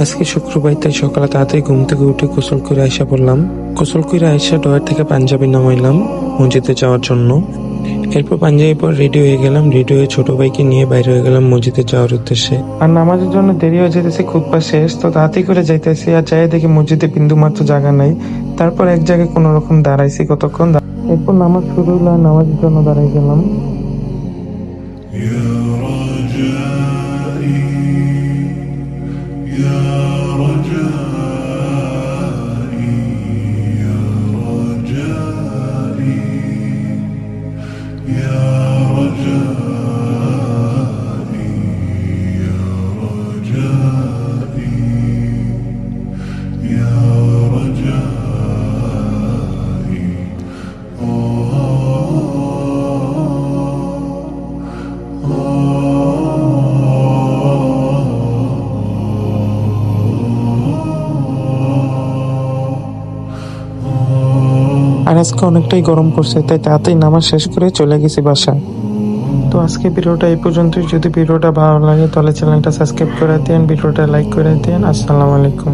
আজকে শুক্রবার, তাই সকালে তাড়াতাড়ি ঘুম থেকে উঠে গোসল করে আইসা পড়লাম। গোসল করে আইসা ডয়ার থেকে পাঞ্জাবি নামাইলাম মসজিদে যাওয়ার জন্য। এরপর পাঞ্জাবি পর রেডি হয়ে গেলাম। রেডি হয়ে ছোট ভাইকে নিয়ে বাইরে হয়ে গেলাম মসজিদে যাওয়ার উদ্দেশ্যে। আর নামাজের জন্য দেরি হয়ে যেতেছে, খুতবা শেষ, তো তাড়াতাড়ি করে যাইতেছি। আর যাই দেখি মসজিদে বিন্দু মাত্র জায়গা নাই। তারপর এক জায়গায় কোনো রকম দাঁড়াইছি কতক্ষণ। এরপর নামাজ শুরু হলো, নামাজের জন্য দাঁড়াই গেলাম। আর আজকে অনেকটাই গরম করছে, তাই তাড়াতাড়ি নামাজ শেষ করে চলে গেছি বাসায়। তো আজকে ভিডিওটা এই পর্যন্তই। যদি ভিডিওটা ভালো লাগে তাহলে চ্যানেলটা সাবস্ক্রাইব করে দিন, ভিডিওটা লাইক করে দিন। আসসালামু আলাইকুম।